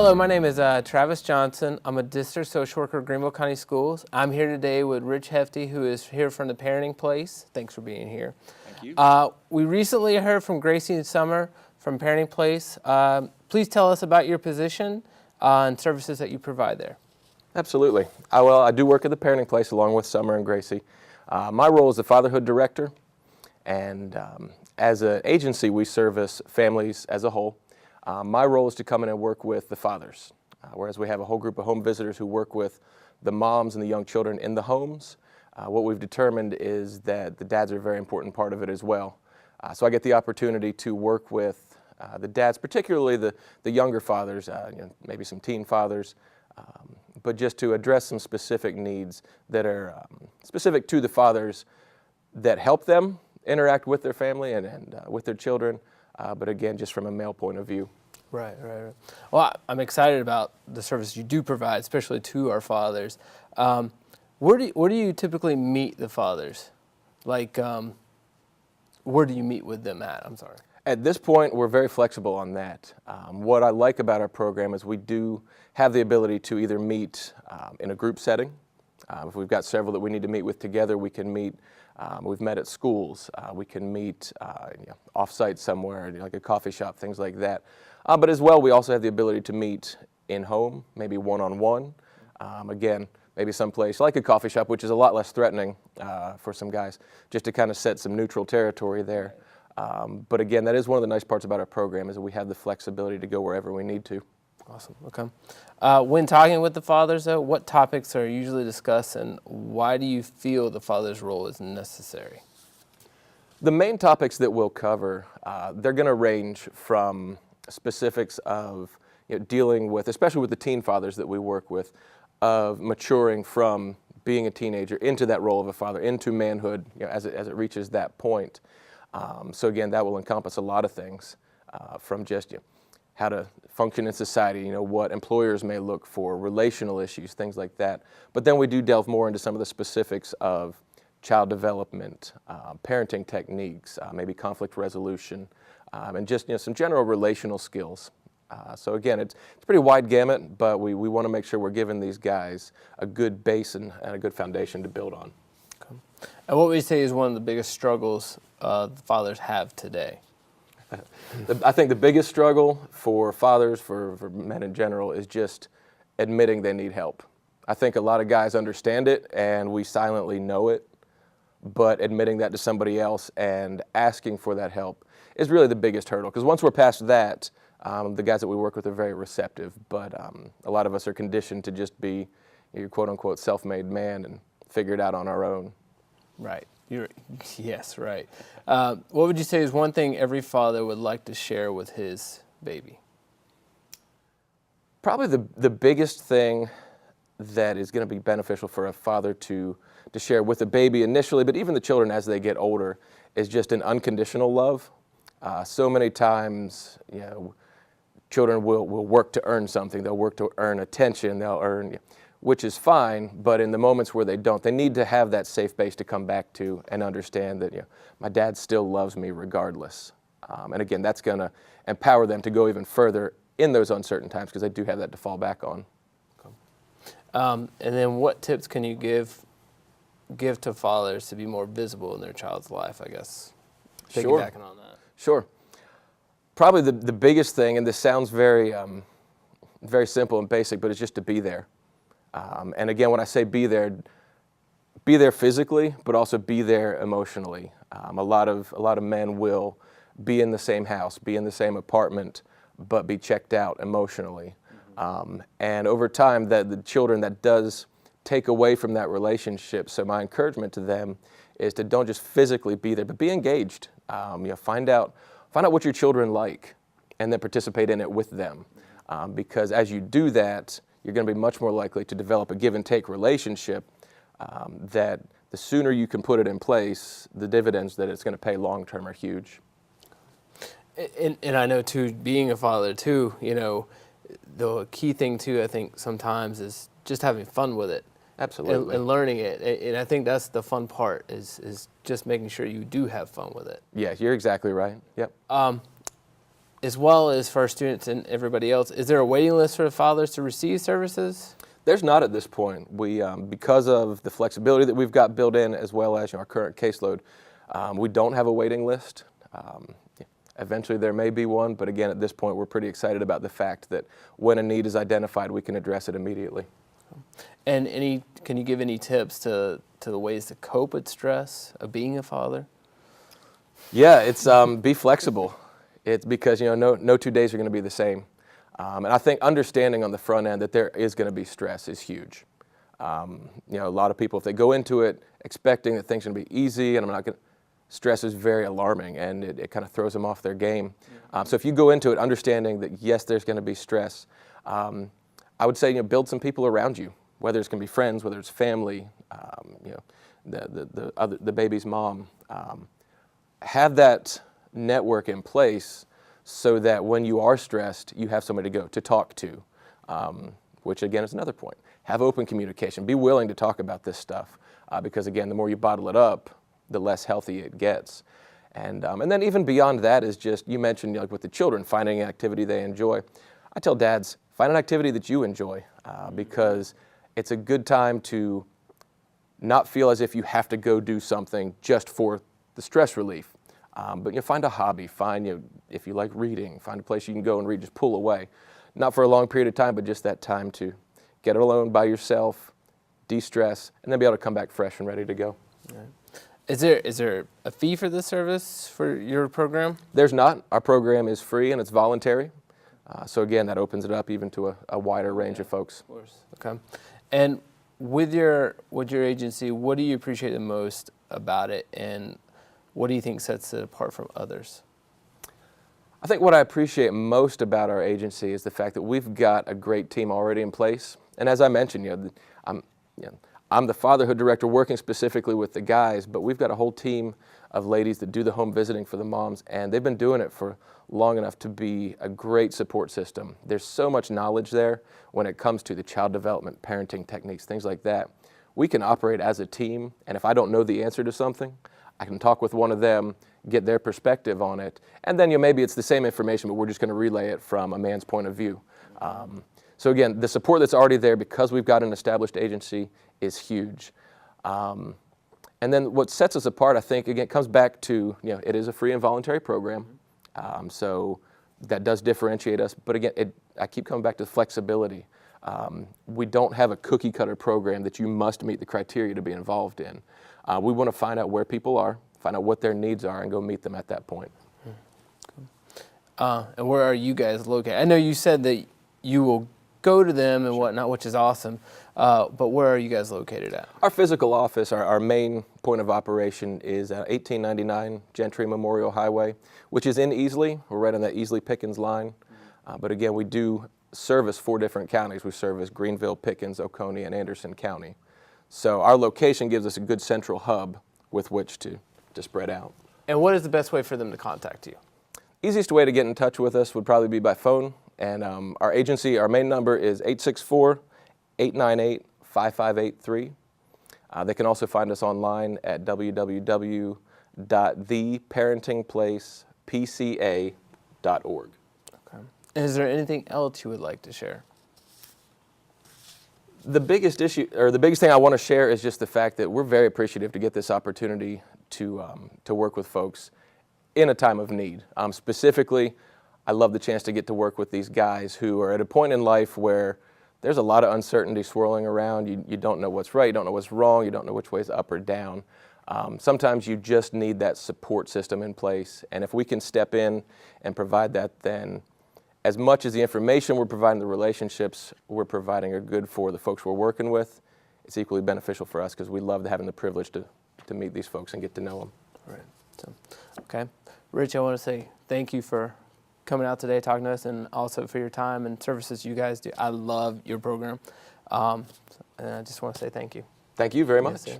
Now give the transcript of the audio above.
Hello, my name is Travis Johnson. I'm a district social worker at Greenville County Schools. I'm here today with Rich Hefty, who is here from the Parenting Place. Thanks for being here. Thank you. We recently heard from Gracie and Summer from Parenting Place. Please tell us about your position and services that you provide there. Absolutely. I do work at the Parenting Place along with Summer and Gracie. My role is the fatherhood director, and as an agency, we service families as a whole. My role is to come in and work with the fathers, whereas we have a whole group of home visitors who work with the moms and the young children in the homes. What we've determined is that the dads are a very important part of it as well. So I get the opportunity to work with the dads, particularly the younger fathers, maybe some teen fathers, but just to address some specific needs that are specific to the fathers that help them interact with their family and with their children, but again, just from a male point of view. Right. Well, I'm excited about the service you do provide, especially to our fathers. Where do you typically meet the fathers? Like, where do you meet with them at? I'm sorry. At this point, we're very flexible on that. What I like about our program is we do have the ability to either meet in a group setting. If we've got several that we need to meet with together, we can meet. We've met at schools. We can meet off-site somewhere, like a coffee shop, things like that. But as well, we also have the ability to meet in-home, maybe one-on-one. Again, maybe someplace like a coffee shop, which is a lot less threatening for some guys, just to kind of set some neutral territory there. But again, that is one of the nice parts about our program is that we have the flexibility to go wherever we need to. Awesome. Okay. When talking with the fathers, though, what topics are usually discussed, and why do you feel the father's role is necessary? The main topics that we'll cover, they're going to range from specifics of dealing with, especially with the teen fathers that we work with, of maturing from being a teenager into that role of a father, into manhood, as it reaches that point. So again, that will encompass a lot of things, from just how to function in society, what employers may look for, relational issues, things like that. But then we do delve more into some of the specifics of child development, parenting techniques, maybe conflict resolution, and just some general relational skills. So again, it's a pretty wide gamut, but we want to make sure we're giving these guys a good base and a good foundation to build on. Okay. And what would you say is one of the biggest struggles the fathers have today? I think the biggest struggle for fathers, for men in general, is just admitting they need help. I think a lot of guys understand it and we silently know it, but admitting that to somebody else and asking for that help is really the biggest hurdle. Because once we're past that, the guys that we work with are very receptive, but a lot of us are conditioned to just be your quote-unquote self-made man and figure it out on our own. Right. Yes, right. What would you say is one thing every father would like to share with his baby? Probably the biggest thing that is going to be beneficial for a father to share with the baby initially, but even the children as they get older, is just an unconditional love. So many times, children will work to earn something. They'll work to earn attention. They'll earn, which is fine, but in the moments where they don't, they need to have that safe base to come back to and understand that my dad still loves me regardless. And again, that's going to empower them to go even further in those uncertain times because they do have that to fall back on. And then what tips can you give to fathers to be more visible in their child's life, I guess, piggybacking on that? Sure. Probably the biggest thing, and this sounds very, very simple and basic, but it's just to be there. And again, when I say be there physically, but also be there emotionally. A lot of men will be in the same house, be in the same apartment, but be checked out emotionally. And over time, that the children, that does take away from that relationship. So my encouragement to them is to don't just physically be there, but be engaged. Find out what your children like, and then participate in it with them. Because as you do that, you're going to be much more likely to develop a give and take relationship that the sooner you can put it in place, the dividends that it's going to pay long term are huge. And I know too, being a father too, the key thing too, I think sometimes is just having fun with it. Absolutely. And learning it. And I think that's the fun part is just making sure you do have fun with it. Yeah, you're exactly right. Yep. as well as for our students and everybody else, is there a waiting list for the fathers to receive services? There's not at this point. We, because of the flexibility that we've got built in, as well as our current caseload, we don't have a waiting list. Eventually there may be one, but again, at this point, we're pretty excited about the fact that when a need is identified, we can address it immediately. And can you give any tips to the ways to cope with stress of being a father? Yeah, it's be flexible. It's because no 2 days are going to be the same, and I think understanding on the front end that there is going to be stress is huge. A lot of people, if they go into it expecting that things are going to be easy and I'm not going to, stress is very alarming, and it kind of throws them off their game. So if you go into it understanding that yes, there's going to be stress, I would say build some people around you, whether it's going to be friends, whether it's family, the baby's mom. Have that network in place so that when you are stressed, you have somebody to talk to, which again is another point. Have open communication. Be willing to talk about this stuff because again, the more you bottle it up, the less healthy it gets. And then even beyond that is just, you mentioned like with the children, finding an activity they enjoy. I tell dads, find an activity that you enjoy because it's a good time to not feel as if you have to go do something just for the stress relief. But find a hobby, if you like reading, find a place you can go and read, just pull away. Not for a long period of time, but just that time to get it alone by yourself, de-stress, and then be able to come back fresh and ready to go. Right. Is there a fee for this service for your program? There's not. Our program is free and it's voluntary. So again, that opens it up even to a wider range of folks. Of course. Okay. And with your agency, what do you appreciate the most about it, and what do you think sets it apart from others? I think what I appreciate most about our agency is the fact that we've got a great team already in place. And as I mentioned, I'm the fatherhood director working specifically with the guys, but we've got a whole team of ladies that do the home visiting for the moms, and they've been doing it for long enough to be a great support system. There's so much knowledge there when it comes to the child development, parenting techniques, things like that. We can operate as a team, and if I don't know the answer to something, I can talk with one of them, get their perspective on it, and then maybe it's the same information, but we're just going to relay it from a man's point of view. So again, the support that's already there because we've got an established agency is huge. And then what sets us apart, I think, again, comes back to, it is a free and voluntary program. So that does differentiate us. But again, I keep coming back to flexibility. We don't have a cookie cutter program that you must meet the criteria to be involved in. We want to find out where people are, find out what their needs are, and go meet them at that point. And where are you guys located? I know you said that you will go to them and whatnot, which is awesome. But where are you guys located at? Our physical office, our main point of operation is at 1899 Gentry Memorial Highway, which is in Easley. We're right on that Easley-Pickens line. But again, we do service 4 different counties. We service Greenville, Pickens, Oconee, and Anderson County. So our location gives us a good central hub with which to spread out. And what is the best way for them to contact you? Easiest way to get in touch with us would probably be by phone. And our agency, our main number is 864-898-5583. They can also find us online at www.theparentingplacepca.org. Okay. And is there anything else you would like to share? The biggest issue, or the biggest thing I want to share is just the fact that we're very appreciative to get this opportunity to work with folks in a time of need. Specifically, I love the chance to get to work with these guys who are at a point in life where there's a lot of uncertainty swirling around. You don't know what's right, you don't know what's wrong, you don't know which way is up or down. Sometimes you just need that support system in place, and if we can step in and provide that, then as much as the information we're providing, the relationships we're providing are good for the folks we're working with, it's equally beneficial for us because we love having the privilege to meet these folks and get to know them. Right. So, okay. Rich, I want to say thank you for coming out today, talking to us, and also for your time and services you guys do. I love your program. And I just want to say thank you. Thank you very much. Yes,